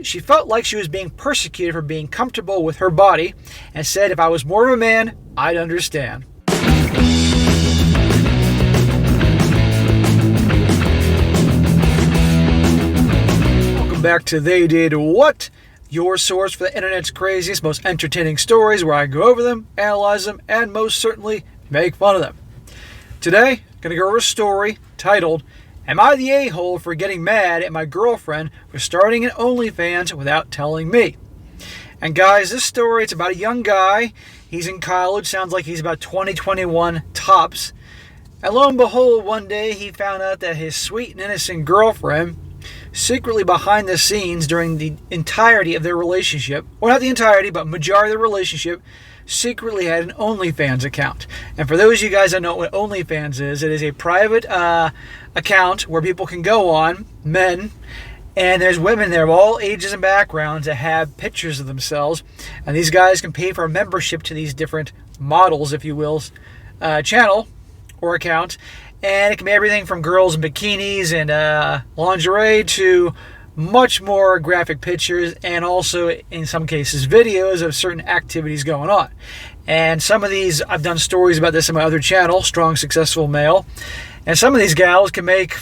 She felt like she was being persecuted for being comfortable with her body and said if I was more of a man, I'd understand. Welcome back to They Did What? Your source for the internet's craziest, most entertaining stories where I go over them, analyze them, and most certainly make fun of them. Today, I'm going to go over a story titled, Am I the a-hole for getting mad at my girlfriend for starting an OnlyFans without telling me? And guys, this story, it's about a young guy. He's in college, sounds like he's about 20, 21 tops. And lo and behold, one day he found out that his sweet and innocent girlfriend, secretly behind the scenes during the entirety of their relationship, or not the entirety, but majority of the relationship, secretly had an OnlyFans account. And for those of you guys that know what OnlyFans is, it is a private account where people can go on, men, and there's women there of all ages and backgrounds that have pictures of themselves, and these guys can pay for a membership to these different models, if you will, channel or account. And it can be everything from girls in bikinis and lingerie to much more graphic pictures, and also in some cases videos of certain activities going on. And some of these, I've done stories about this on my other channel, Strong Successful Male, and some of these gals can make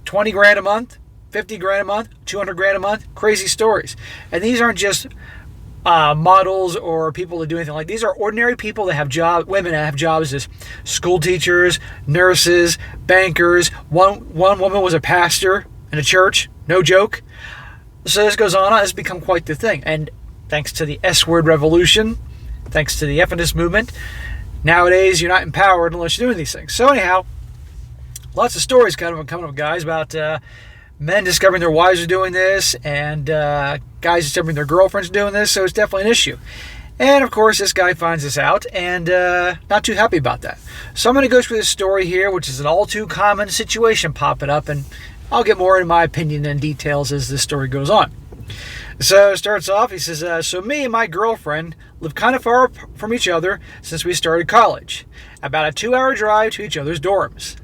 20 grand a month, 50 grand a month, 200 grand a month, crazy stories. And these aren't just models or people that do anything like. These are ordinary people that have jobs, women that have jobs as school teachers, nurses, bankers. One woman was a pastor in a church, no joke. So this goes on, it's become quite the thing. And thanks to the S-word revolution, thanks to the feminist movement, nowadays you're not empowered unless you're doing these things. So anyhow, lots of stories kind of coming up, guys, about men discovering their wives are doing this, and guys discovering their girlfriends are doing this, so it's definitely an issue. And of course, this guy finds this out, and not too happy about that. So I'm going to go through this story here, which is an all too common situation popping up, and I'll get more in my opinion and details as this story goes on. So it starts off, he says, so me and my girlfriend live kind of far from each other since we started college. About a 2-hour drive to each other's dorms.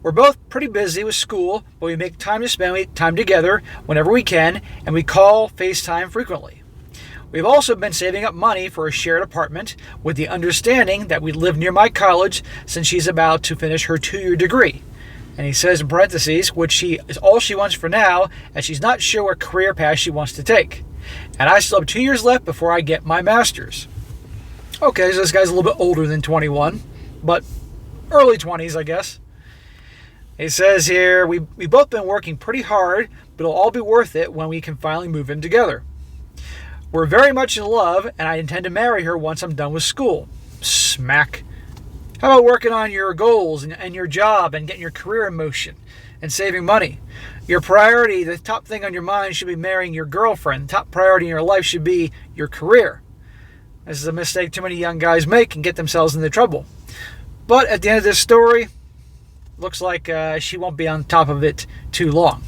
We're both pretty busy with school, but we make time to spend time together whenever we can, and we call FaceTime frequently. We've also been saving up money for a shared apartment with the understanding that we live near my college since she's about to finish her 2-year degree. And he says in parentheses, which is all she wants for now, as she's not sure what career path she wants to take. And I still have 2 years left before I get my master's. Okay, so this guy's a little bit older than 21, but early 20s, I guess. He says here, we've both been working pretty hard, but it'll all be worth it when we can finally move in together. We're very much in love, and I intend to marry her once I'm done with school. Smack. How about working on your goals and your job and getting your career in motion and saving money? Your priority, the top thing on your mind should be marrying your girlfriend. The top priority in your life should be your career. This is a mistake too many young guys make and get themselves into trouble. But at the end of this story, looks like she won't be on top of it too long.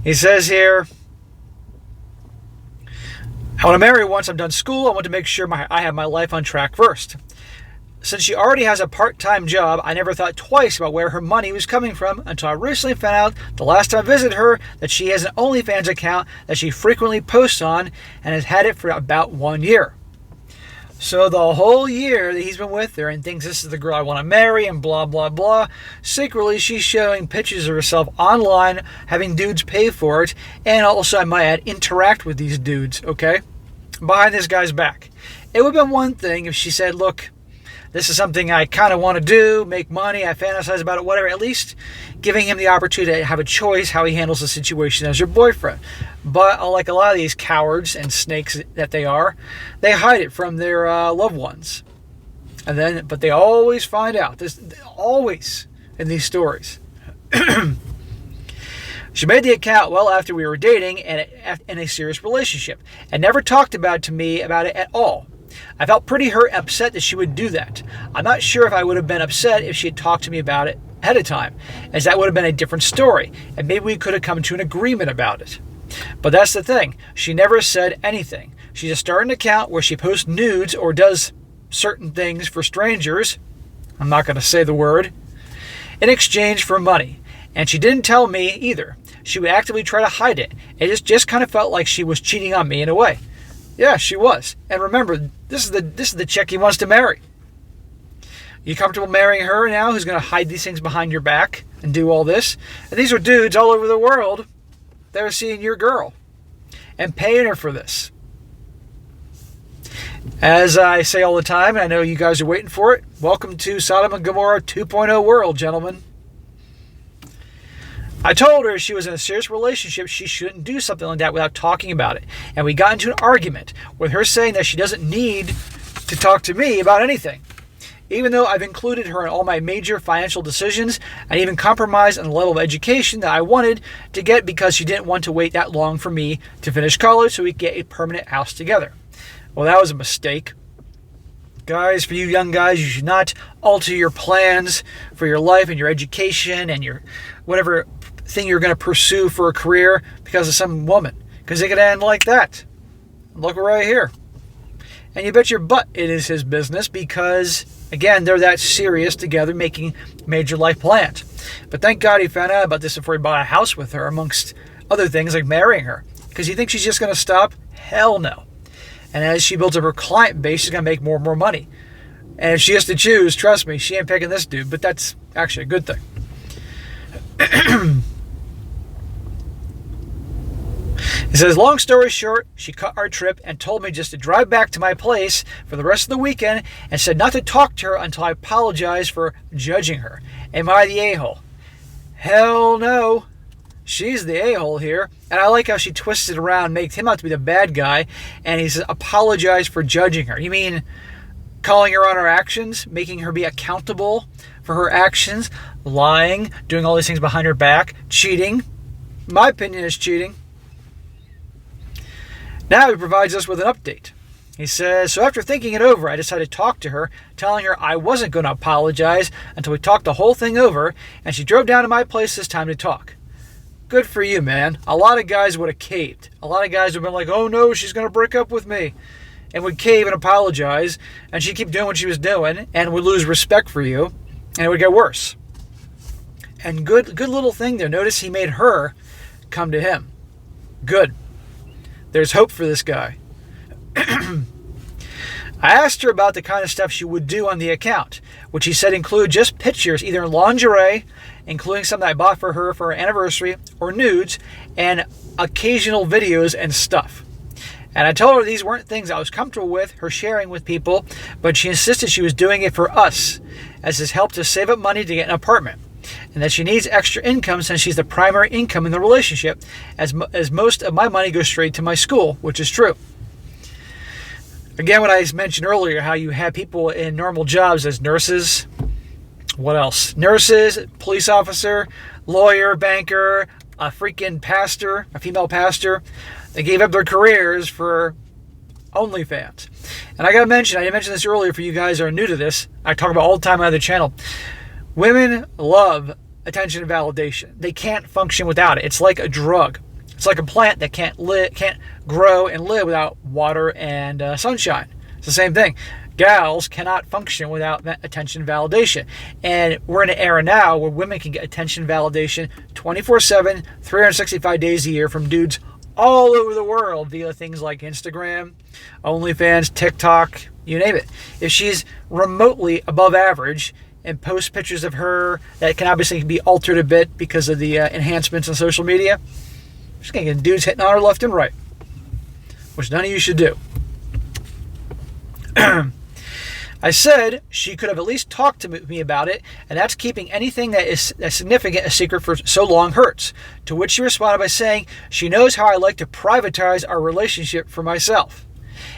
He says here, I want to marry her once I'm done school. I want to make sure I have my life on track first. Since she already has a part-time job, I never thought twice about where her money was coming from until I recently found out the last time I visited her that she has an OnlyFans account that she frequently posts on and has had it for about 1 year. So the whole year that he's been with her and thinks this is the girl I want to marry and blah, blah, blah, secretly she's showing pictures of herself online, having dudes pay for it, and also, I might add, interact with these dudes, okay? Behind this guy's back. It would have been one thing if she said, look, this is something I kind of want to do, make money, I fantasize about it, whatever. At least giving him the opportunity to have a choice how he handles the situation as your boyfriend. But like a lot of these cowards and snakes that they are, they hide it from their loved ones. But they always find out. This always in these stories. She made the account well after we were dating and in a serious relationship, and never talked to me about it at all. I felt pretty hurt and upset that she would do that. I'm not sure if I would have been upset if she had talked to me about it ahead of time, as that would have been a different story, and maybe we could have come to an agreement about it. But that's the thing. She never said anything. She just started an account where she posts nudes or does certain things for strangers, I'm not going to say the word, in exchange for money. And she didn't tell me either. she would actively try to hide it. It just kind of felt like she was cheating on me in a way. Yeah, she was. And remember, this is the chick he wants to marry. You comfortable marrying her now, who's going to hide these things behind your back and do all this? And these are dudes all over the world that are seeing your girl and paying her for this. As I say all the time, and I know you guys are waiting for it, welcome to Sodom and Gomorrah 2.0 world, gentlemen. I told her if she was in a serious relationship, she shouldn't do something like that without talking about it. And we got into an argument with her saying that she doesn't need to talk to me about anything. Even though I've included her in all my major financial decisions, I even compromised on the level of education that I wanted to get because she didn't want to wait that long for me to finish college so we could get a permanent house together. Well, that was a mistake. Guys, for you young guys, you should not alter your plans for your life and your education and your whatever thing you're going to pursue for a career because of some woman. Because it could end like that. Look right here. And you bet your butt it is his business because, again, they're that serious together making major life plans. But thank God he found out about this before he bought a house with her, amongst other things like marrying her. Because you think she's just going to stop? Hell no. And as she builds up her client base, she's going to make more and more money. And if she has to choose, trust me, she ain't picking this dude. But that's actually a good thing. He says, long story short, she cut our trip and told me just to drive back to my place for the rest of the weekend and said not to talk to her until I apologized for judging her. Am I the a-hole? Hell no. She's the a-hole here. And I like how she twists it around, makes him out to be the bad guy, and he says apologize for judging her. You mean calling her on her actions, making her be accountable for her actions, lying, doing all these things behind her back, cheating? My opinion is cheating. Now he provides us with an update. He says, so after thinking it over, I decided to talk to her, telling her I wasn't going to apologize until we talked the whole thing over, and she drove down to my place this time to talk. Good for you, man. A lot of guys would have caved. A lot of guys would have been like, oh no, she's going to break up with me. And would cave and apologize, and she'd keep doing what she was doing, and would lose respect for you, and it would get worse. And good little thing there. Notice he made her come to him. Good. There's hope for this guy. I asked her about the kind of stuff she would do on the account, which he said include just pictures, either in lingerie, including some that I bought for her anniversary, or nudes, and occasional videos and stuff. And I told her these weren't things I was comfortable with her sharing with people, but she insisted she was doing it for us, as this helped us save up money to get an apartment, and that she needs extra income since she's the primary income in the relationship, as most of my money goes straight to my school, which is true. Again, what I mentioned earlier, how you have people in normal jobs as nurses. What else? Nurses, police officer, lawyer, banker, a freaking pastor, a female pastor. They gave up their careers for OnlyFans. And I didn't mention this earlier for you guys who are new to this. I talk about all the time on the channel. Women love attention and validation. They can't function without it. It's like a drug. It's like a plant that can't grow and live without water and sunshine. It's the same thing. Gals cannot function without attention and validation. And we're in an era now where women can get attention and validation 24/7, 365 days a year from dudes all over the world via things like Instagram, OnlyFans, TikTok, you name it. If she's remotely above average and posts pictures of her that can obviously be altered a bit because of the enhancements on social media, she's going to get dudes hitting on her left and right, which none of you should do. I said she could have at least talked to me about it, and that's keeping anything that is significant a secret for so long hurts. To which she responded by saying she knows how I like to privatize our relationship for myself.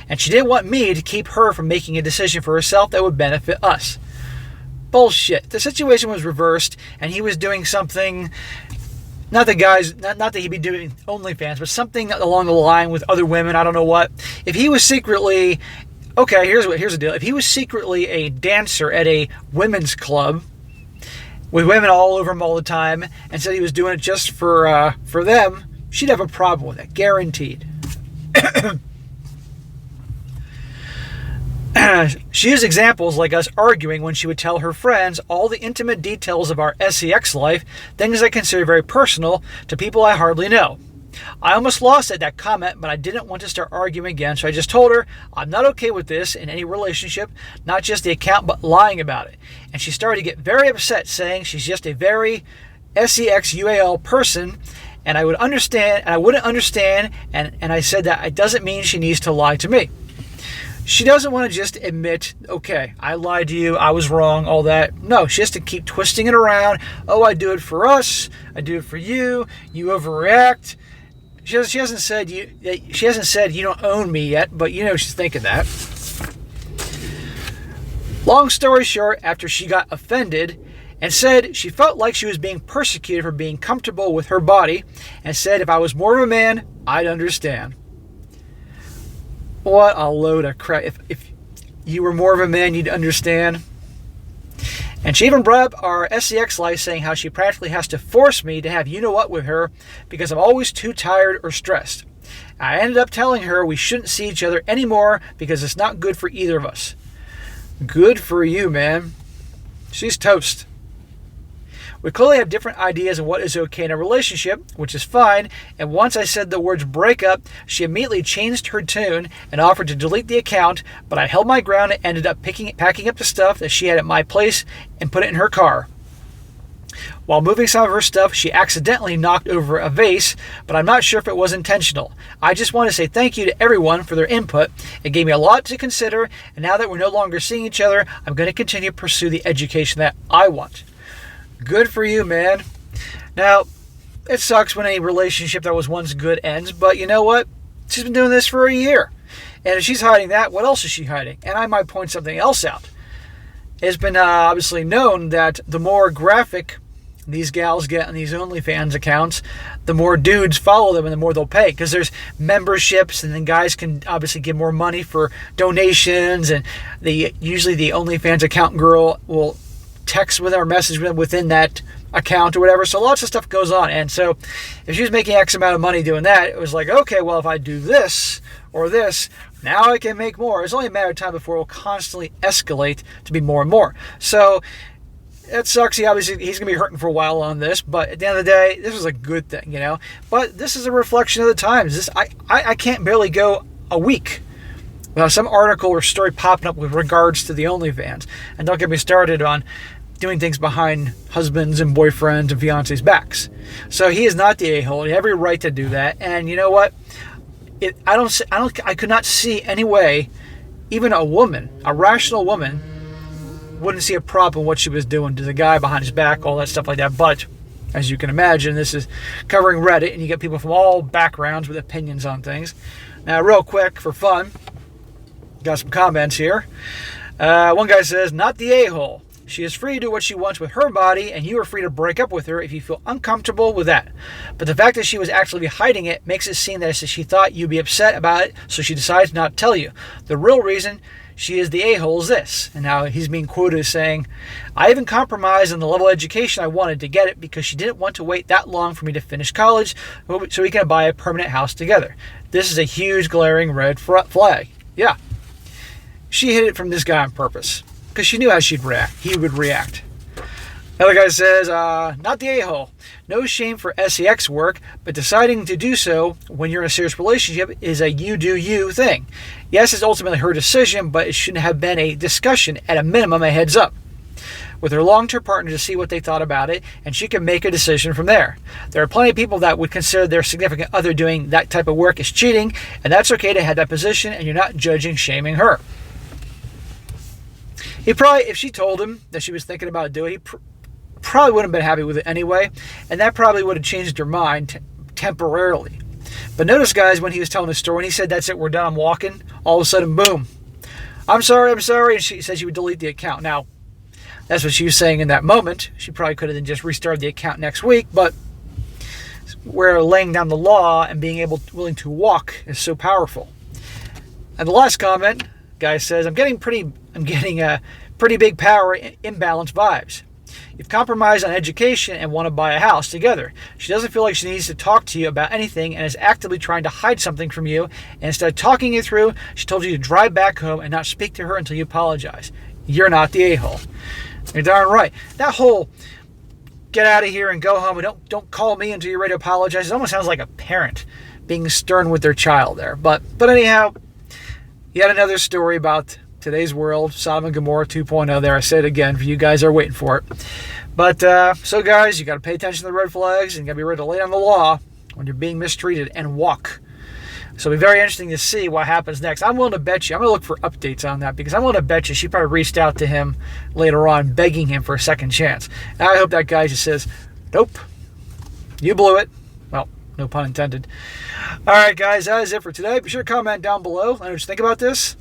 And she didn't want me to keep her from making a decision for herself that would benefit us. Bullshit. The situation was reversed, and he was doing something, not that he'd be doing OnlyFans, but something along the line with other women, I don't know what. If he was secretly, okay, here's the deal. If he was secretly a dancer at a women's club with women all over him all the time and said he was doing it just for them, she'd have a problem with it, guaranteed. She used examples like us arguing when she would tell her friends all the intimate details of our sex life, things I consider very personal to people I hardly know. I almost lost at that comment, but I didn't want to start arguing again, so I just told her I'm not okay with this in any relationship, not just the account, but lying about it. And she started to get very upset, saying she's just a very SEXUAL person, and I would understand, and I wouldn't understand, and I said that it doesn't mean she needs to lie to me. She doesn't want to just admit, okay, I lied to you, I was wrong, all that. No, she has to keep twisting it around. Oh, I do it for us, I do it for you, you overreact. She hasn't said you don't own me yet, but she's thinking that. Long story short, after she got offended and said she felt like she was being persecuted for being comfortable with her body, and said if I was more of a man, I'd understand. What a load of crap. If you were more of a man, you'd understand. And she even brought up our sex life, saying how she practically has to force me to have you-know-what with her because I'm always too tired or stressed. I ended up telling her we shouldn't see each other anymore because it's not good for either of us. Good for you, man. She's toast. We clearly have different ideas of what is okay in a relationship, which is fine, and once I said the words break up, she immediately changed her tune and offered to delete the account, but I held my ground and ended up packing up the stuff that she had at my place and put it in her car. While moving some of her stuff, she accidentally knocked over a vase, but I'm not sure if it was intentional. I just want to say thank you to everyone for their input. It gave me a lot to consider, and now that we're no longer seeing each other, I'm going to continue to pursue the education that I want. Good for you, man. Now, it sucks when any relationship that was once good ends, but you know what? She's been doing this for a year. And if she's hiding that, what else is she hiding? And I might point something else out. It's been obviously known that the more graphic these gals get on these OnlyFans accounts, the more dudes follow them and the more they'll pay. Because there's memberships, and then guys can obviously give more money for donations, and usually the OnlyFans account girl will text with them or message with them within that account or whatever. So lots of stuff goes on. And so if she was making X amount of money doing that, it was like, okay, well, if I do this or this, now I can make more. It's only a matter of time before it will constantly escalate to be more and more. So it sucks. He's going to be hurting for a while on this, but at the end of the day, this was a good thing, But this is a reflection of the times. I can't barely go a week without some article or story popping up with regards to the OnlyFans. And don't get me started on doing things behind husbands and boyfriends and fiancés' backs. So he is not the a-hole. He has every right to do that. And you know what? I could not see any way, even a rational woman, wouldn't see a problem in what she was doing to the guy behind his back, all that stuff like that. But as you can imagine, this is covering Reddit, and you get people from all backgrounds with opinions on things. Now, real quick, for fun, got some comments here. One guy says, not the a-hole. She is free to do what she wants with her body, and you are free to break up with her if you feel uncomfortable with that. But the fact that she was actually hiding it makes it seem that she thought you'd be upset about it, so she decides not to tell you. The real reason she is the a-hole is this. And now he's being quoted as saying, I even compromised on the level of education I wanted to get it because she didn't want to wait that long for me to finish college so we can buy a permanent house together. This is a huge glaring red flag. Yeah. She hid it from this guy on purpose because she knew how he would react. Another guy says, not the a-hole. No shame for sex work, but deciding to do so when you're in a serious relationship is a you do you thing. Yes, it's ultimately her decision, but it shouldn't have been a discussion, at a minimum, a heads up with her long-term partner to see what they thought about it, and she can make a decision from there. There are plenty of people that would consider their significant other doing that type of work as cheating, and that's okay to have that position, and you're not judging, shaming her. He probably, if she told him that she was thinking about doing it, he probably wouldn't have been happy with it anyway, and that probably would have changed her mind temporarily. But notice, guys, when he was telling the story, when he said, that's it, we're done, I'm walking, all of a sudden, boom. I'm sorry, and she said she would delete the account. Now, that's what she was saying in that moment. She probably could have then just restarted the account next week, but where laying down the law and being willing to walk is so powerful. And the last comment, guy says, I'm getting pretty big power imbalance vibes. You've compromised on education and want to buy a house together. She doesn't feel like she needs to talk to you about anything and is actively trying to hide something from you. And instead of talking you through, she told you to drive back home and not speak to her until you apologize. You're not the a-hole. You're darn right. That whole get out of here and go home and don't call me until you're ready to apologize, it almost sounds like a parent being stern with their child there. But anyhow, yet another story about today's world, Sodom and Gomorrah 2.0 there. I said it again, for you guys are waiting for it. But so guys, you got to pay attention to the red flags and you got to be ready to lay down the law when you're being mistreated and walk. So it'll be very interesting to see what happens next. I'm willing to bet you, I'm going to look for updates on that, because I'm willing to bet you she probably reached out to him later on begging him for a second chance. And I hope that guy just says, nope, you blew it. Well, no pun intended. All right, guys, that is it for today. Be sure to comment down below. Let me just think about this.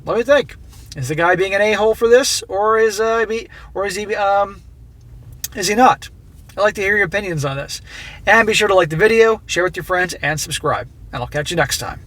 Let me think. Is the guy being an a-hole for this, or is he not? I'd like to hear your opinions on this. And be sure to like the video, share with your friends, and subscribe. And I'll catch you next time.